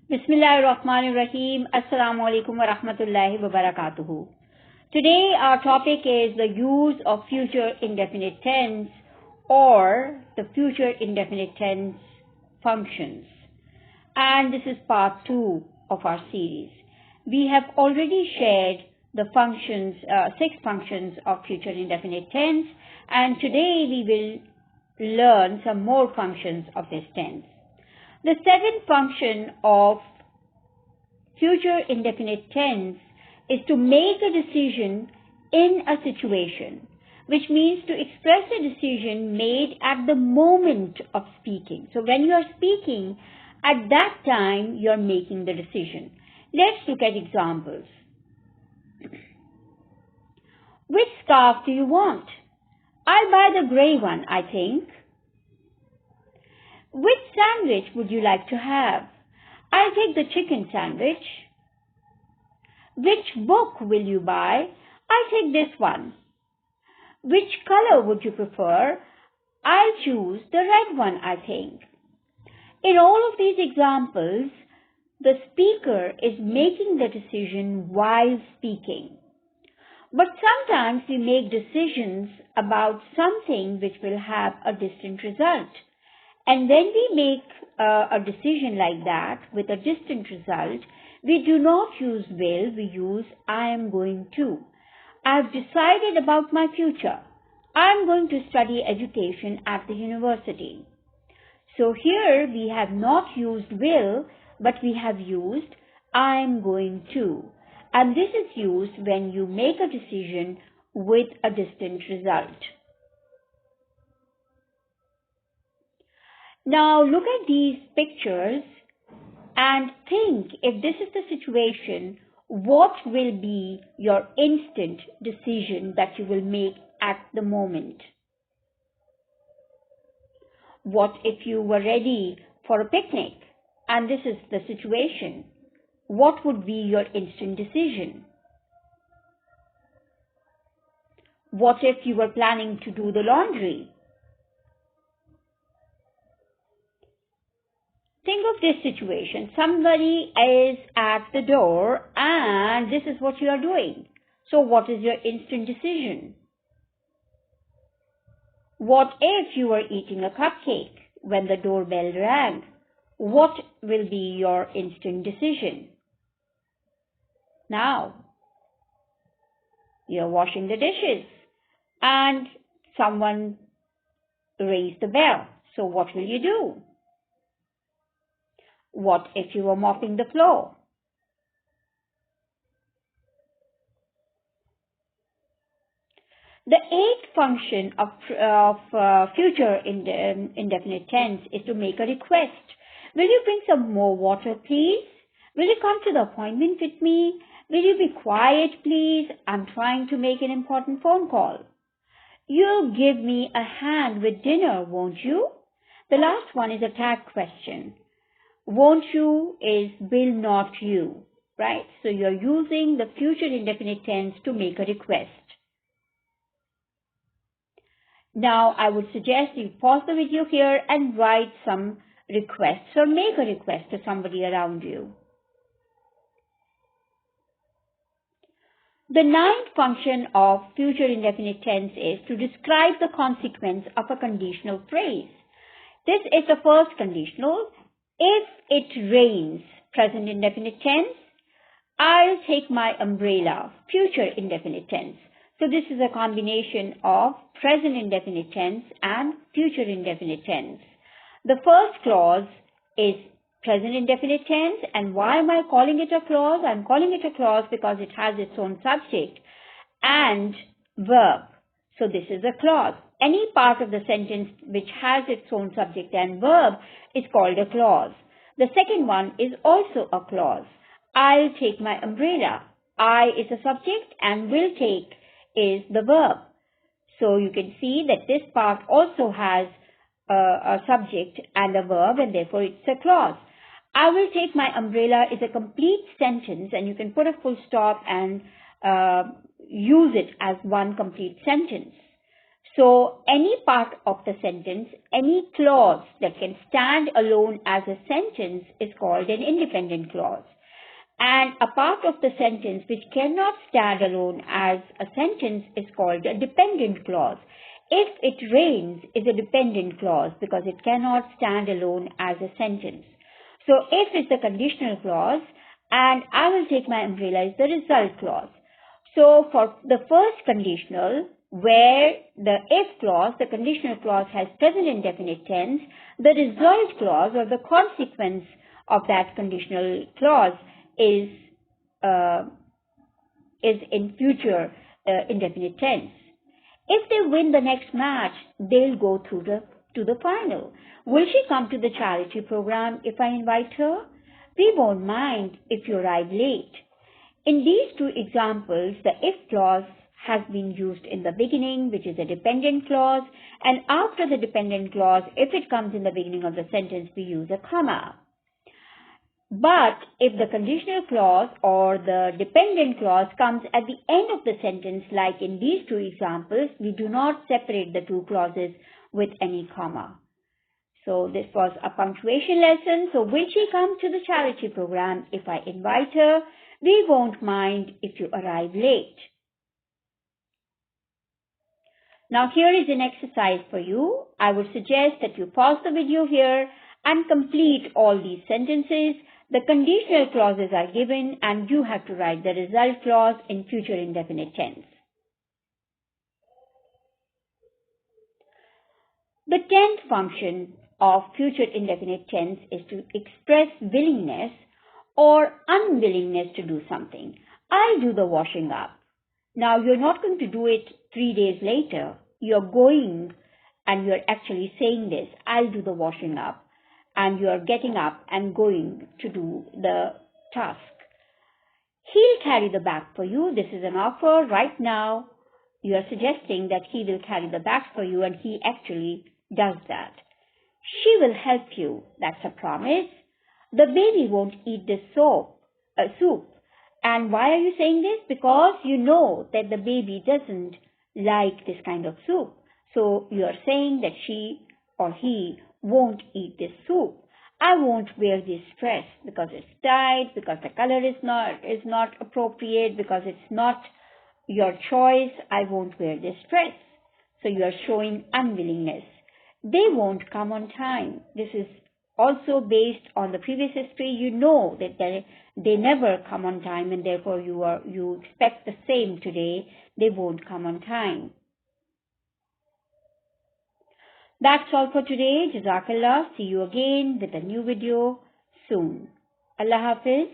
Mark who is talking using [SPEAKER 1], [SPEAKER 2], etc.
[SPEAKER 1] Bismillahirrahmanirrahim. Assalamu alaikum wa rahmatullahi wa barakatuhu. Today our topic is the use of future indefinite tense or the future indefinite tense functions. And this is part 2 of our series. We have already shared the functions, 6 functions of future indefinite tense, and today we will learn some more functions of this tense. The seventh function of future indefinite tense is to make a decision in a situation, which means to express a decision made at the moment of speaking. So when you are speaking, at that time you are making the decision. Let's look at examples. Which scarf do you want? I'll buy the gray one, I think. Which sandwich would you like to have? I'll take the chicken sandwich. Which book will you buy? I'll take this one. Which color would you prefer? I'll choose the red one, I think. In all of these examples, the speaker is making the decision while speaking. But sometimes we make decisions about something which will have a distant result. And when we make a decision like that with a distant result, we do not use will, we use I am going to. I've decided about my future. I'm going to study education at the university. So here we have not used will, but we have used I am going to. And this is used when you make a decision with a distant result. Now look at these pictures and think, if this is the situation, what will be your instant decision that you will make at the moment? What if you were ready for a picnic and this is the situation? What would be your instant decision? What if you were planning to do the laundry? Think of this situation. Somebody is at the door and this is what you are doing. So what is your instant decision? What if you were eating a cupcake when the doorbell rang? What will be your instant decision? Now, you're washing the dishes and someone raised the bell. So what will you do? What if you were mopping the floor? The eighth function of future indefinite tense is to make a request. Will you bring some more water, please? Will you come to the appointment with me? Will you be quiet, please? I'm trying to make an important phone call. You'll give me a hand with dinner, won't you? The last one is a tag question. Won't you is will not you, right? So you're using the future indefinite tense to make a request. Now I would suggest you pause the video here and write some requests or make a request to somebody around you. The ninth function of future indefinite tense is to describe the consequence of a conditional phrase. This is the first conditional. If it rains, present indefinite tense, I'll take my umbrella, future indefinite tense. So this is a combination of present indefinite tense and future indefinite tense. The first clause is present indefinite tense, and why am I calling it a clause? I'm calling it a clause because it has its own subject and verb. So this is a clause. Any part of the sentence which has its own subject and verb is called a clause. The second one is also a clause. I'll take my umbrella. I is a subject and will take is the verb. So you can see that this part also has a subject and a verb, and therefore it's a clause. I will take my umbrella is a complete sentence, and you can put a full stop and use it as one complete sentence. So any part of the sentence, any clause that can stand alone as a sentence is called an independent clause. And a part of the sentence which cannot stand alone as a sentence is called a dependent clause. If it rains is a dependent clause because it cannot stand alone as a sentence. So if is the conditional clause and I will take my umbrella is the result clause. So for the first conditional, where the if clause, the conditional clause has present indefinite tense, the result clause or the consequence of that conditional clause is in future indefinite tense. If they win the next match, they'll go through to the final. Will she come to the charity program if I invite her? We won't mind if you arrive late. In these two examples, the if clause has been used in the beginning, which is a dependent clause, and after the dependent clause, if it comes in the beginning of the sentence, we use a comma. But if the conditional clause or the dependent clause comes at the end of the sentence, like in these two examples, we do not separate the two clauses with any comma. So this was a punctuation lesson. So will she come to the charity program if I invite her? We won't mind if you arrive late. Now here is an exercise for you. I would suggest that you pause the video here and complete all these sentences. The conditional clauses are given and you have to write the result clause in future indefinite tense. The tense function of future indefinite tense is to express willingness or unwillingness to do something. I'll do the washing up. Now you're not going to do it 3 days later. You're going and you're actually saying this, I'll do the washing up. And you're getting up and going to do the task. He'll carry the bag for you. This is an offer right now. You are suggesting that he will carry the bag for you and he actually does that. She will help you. That's a promise. The baby won't eat this soup. And why are you saying this? Because you know that the baby doesn't like this kind of soup. So you are saying that she or he won't eat this soup. I won't wear this dress because it's tight, because the color is not appropriate, because it's not your choice. I won't wear this dress. So you are showing unwillingness. They won't come on time. This is also based on the previous history. You know that they never come on time and therefore you expect the same today. They won't come on time. That's all for today. Jazakallah. See you again with a new video soon. Allah Hafiz.